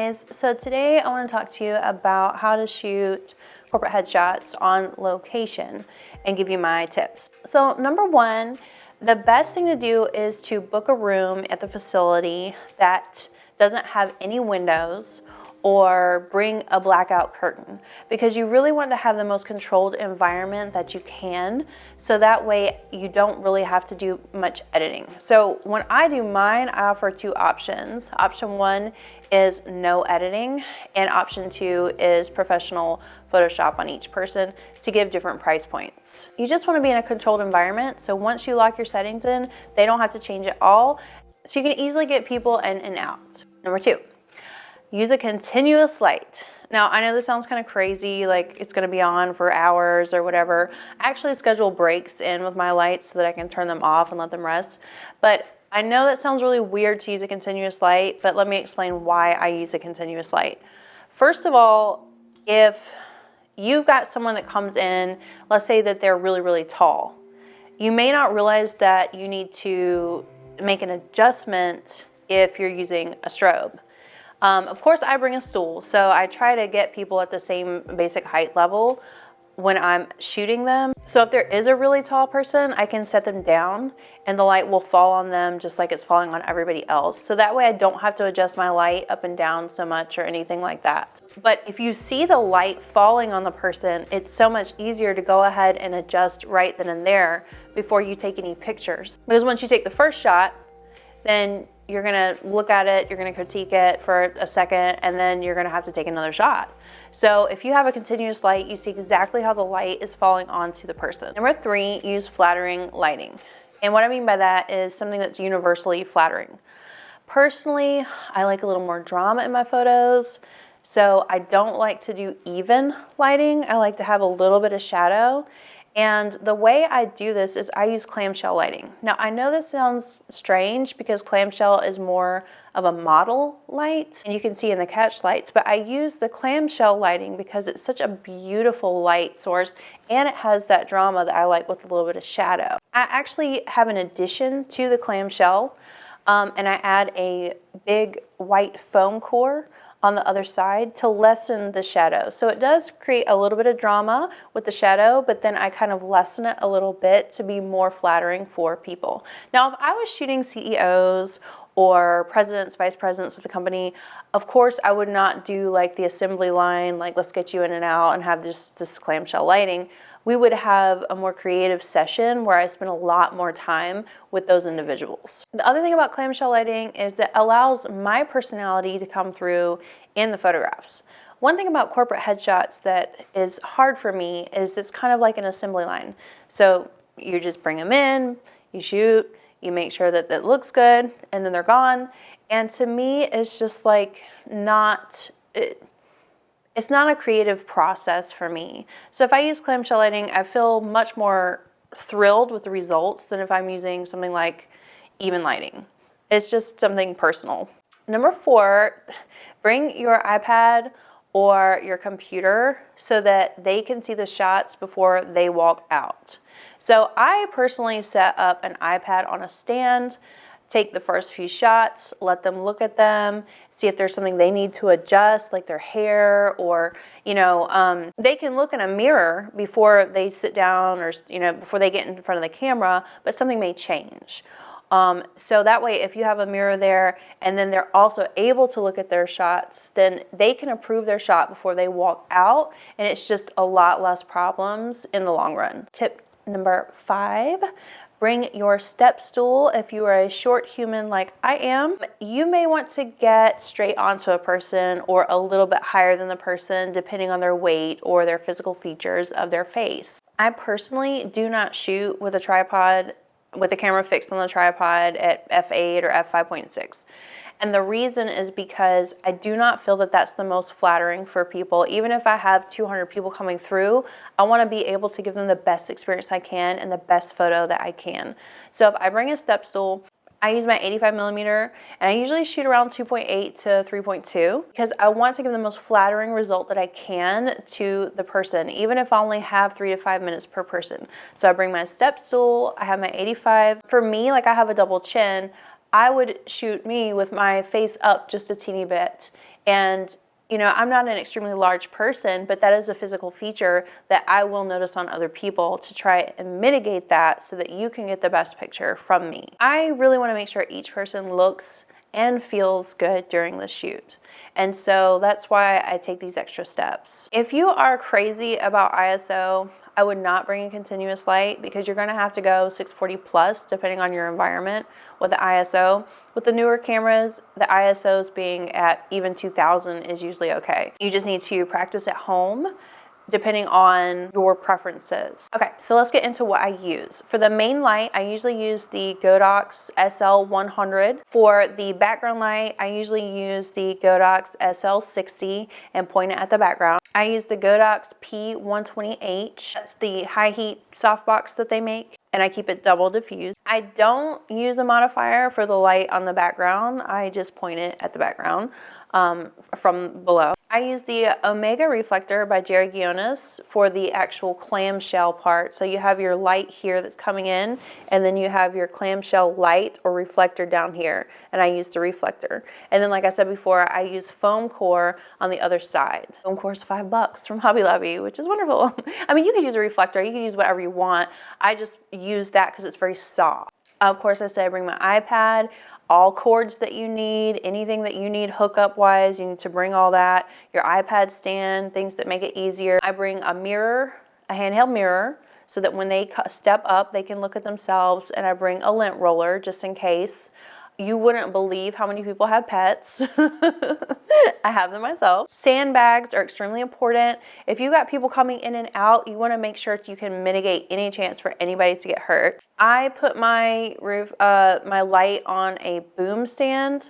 guys, so today I want to talk to you about how to shoot corporate headshots on location and give you my tips. So number one, the best thing to do is to book a room at the facility that doesn't have any windows or bring a blackout curtain, because you really want to have the most controlled environment that you can, so that way you don't really have to do much editing. So when I do mine, I offer two options. Option one is no editing, and option two is professional Photoshop on each person to give different price points. You just want to be in a controlled environment, so once you lock your settings in, they don't have to change it all, so you can easily get people in and out. Number two, use a continuous light. Now, I know this sounds kind of crazy, like it's gonna be on for hours or whatever. I actually schedule breaks in with my lights so that I can turn them off and let them rest. But I know that sounds really weird to use a continuous light, but let me explain why I use a continuous light. First of all, if you've got someone that comes in, let's say that they're really, really tall, you may not realize that you need to make an adjustment if you're using a strobe. Of course, I bring a stool, so I try to get people at the same basic height level when I'm shooting them. So if there is a really tall person, I can set them down and the light will fall on them just like it's falling on everybody else. So that way I don't have to adjust my light up and down so much or anything like that. But if you see the light falling on the person, it's so much easier to go ahead and adjust right then and there before you take any pictures. Because once you take the first shot, then you're gonna look at it, you're gonna critique it for a second, and then you're gonna have to take another shot. So if you have a continuous light, you see exactly how the light is falling onto the person. Number three, use flattering lighting. And what I mean by that is something that's universally flattering. Personally, I like a little more drama in my photos, so I don't like to do even lighting. I like to have a little bit of shadow. And the way I do this is I use clamshell lighting. Now, I know this sounds strange because clamshell is more of a model light, and you can see in the catch lights, but I use the clamshell lighting because it's such a beautiful light source, and it has that drama that I like with a little bit of shadow. I actually have an addition to the clamshell, and I add a big white foam core on the other side to lessen the shadow. So it does create a little bit of drama with the shadow, but then I kind of lessen it a little bit to be more flattering for people. Now, if I was shooting CEOs or presidents, vice presidents of the company, of course I would not do like the assembly line, like let's get you in and out and have just this clamshell lighting. We would have a more creative session where I spend a lot more time with those individuals. The other thing about clamshell lighting is it allows my personality to come through in the photographs. One thing about corporate headshots that is hard for me is it's kind of like an assembly line. So you just bring them in, you shoot, you make sure that it looks good, and then they're gone. And to me, it's just like it's not a creative process for me. So if I use clamshell lighting, I feel much more thrilled with the results than if I'm using something like even lighting. It's just something personal. Number four, bring your iPad or your computer so that they can see the shots before they walk out. So I personally set up an iPad on a stand, take the first few shots, let them look at them, see if there's something they need to adjust, like their hair, or, they can look in a mirror before they sit down or, before they get in front of the camera, but something may change. So that way, if you have a mirror there and then they're also able to look at their shots, then they can approve their shot before they walk out, and it's just a lot less problems in the long run. Tip number five, bring your step stool. If you are a short human like I am, you may want to get straight onto a person or a little bit higher than the person depending on their weight or their physical features of their face. I personally do not shoot with a tripod, with the camera fixed on the tripod at f8 or f5.6. And the reason is because I do not feel that that's the most flattering for people. Even if I have 200 people coming through, I want to be able to give them the best experience I can and the best photo that I can. So if I bring a step stool, I use my 85mm, and I usually shoot around 2.8 to 3.2 because I want to give the most flattering result that I can to the person, even if I only have 3 to 5 minutes per person. So I bring my step stool, I have my 85. For me, like I have a double chin, I would shoot me with my face up just a teeny bit And you know, I'm not an extremely large person, but that is a physical feature that I will notice on other people to try and mitigate that so that you can get the best picture from me. I really want to make sure each person looks and feels good during the shoot. And so that's why I take these extra steps. If you are crazy about ISO, I would not bring a continuous light because you're gonna have to go 640 plus depending on your environment with the ISO. With the newer cameras, the ISOs being at even 2000 is usually okay. You just need to practice at home depending on your preferences. Okay, so let's get into what I use. For the main light, I usually use the GODOX SL100. For the background light, I usually use the GODOX SL60 and point it at the background. I use the GODOX P120H. That's the high heat softbox that they make, and I keep it double diffused. I don't use a modifier for the light on the background. I just point it at the background from below. I use the Omega reflector by Jerry Gionis for the actual clamshell part. So you have your light here that's coming in, and then you have your clamshell light or reflector down here, and I use the reflector. And then, like I said before, I use foam core on the other side. Foam core is $5 from Hobby Lobby, which is wonderful. I mean, you could use a reflector, you can use whatever you want. I just use that because it's very soft. Of course, I say I bring my iPad, all cords that you need, anything that you need hookup wise, you need to bring all that. Your iPad stand, things that make it easier. I bring a mirror, a handheld mirror, so that when they step up, they can look at themselves. And I bring a lint roller just in case. You wouldn't believe how many people have pets. I have them myself. Sandbags are extremely important. If you got people coming in and out, you want to make sure that you can mitigate any chance for anybody to get hurt. I put my my light on a boom stand,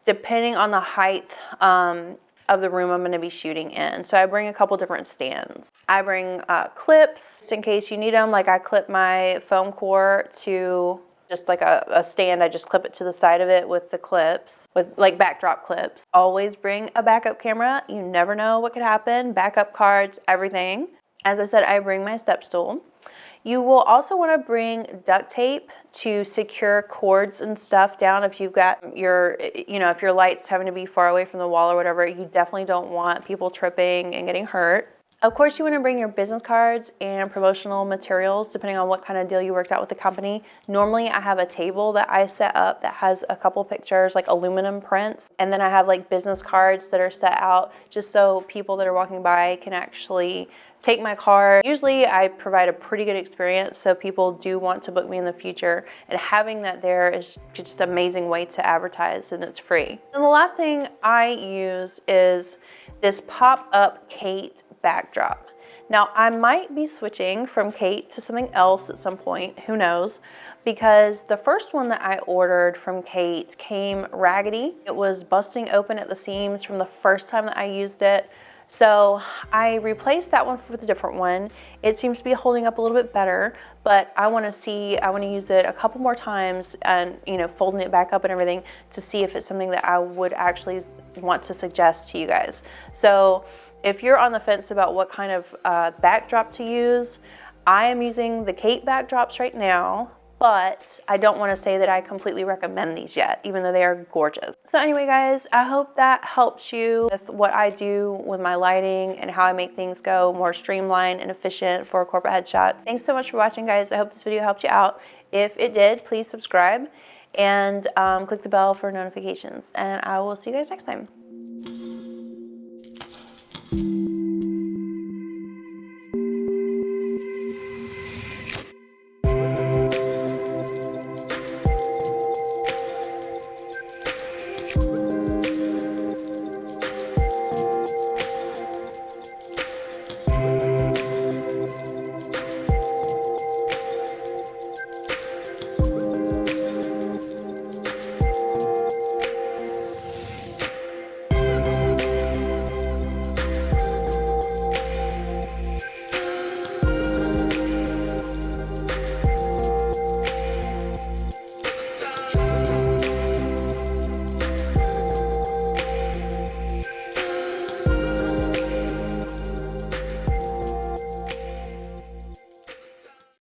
depending on the height of the room I'm going to be shooting in. So I bring a couple different stands. I bring clips just in case you need them. Like I clip my foam core to just like a stand. I just clip it to the side of it with the clips, with like backdrop clips. Always bring a backup camera. You never know what could happen. Backup cards, everything. As I said, I bring my step stool. You will also want to bring duct tape to secure cords and stuff down if you've got your, if your light's having to be far away from the wall or whatever. You definitely don't want people tripping and getting hurt. Of course, you want to bring your business cards and promotional materials depending on what kind of deal you worked out with the company. Normally, I have a table that I set up that has a couple pictures, like aluminum prints. And then I have like business cards that are set out just so people that are walking by can actually take my card. Usually, I provide a pretty good experience, so people do want to book me in the future. And having that there is just an amazing way to advertise, and it's free. And the last thing I use is this pop-up Kate backdrop. Now, I might be switching from Kate to something else at some point, who knows, because the first one that I ordered from Kate came raggedy. It was busting open at the seams from the first time that I used it. So I replaced that one with a different one. It seems to be holding up a little bit better, but I want to use it a couple more times and, folding it back up and everything to see if it's something that I would actually want to suggest to you guys. So if you're on the fence about what kind of backdrop to use, I am using the Kate backdrops right now, but I don't want to say that I completely recommend these yet, even though they are gorgeous. So anyway, guys, I hope that helps you with what I do with my lighting and how I make things go more streamlined and efficient for corporate headshots. Thanks so much for watching, guys. I hope this video helped you out. If it did, please subscribe and click the bell for notifications, and I will see you guys next time.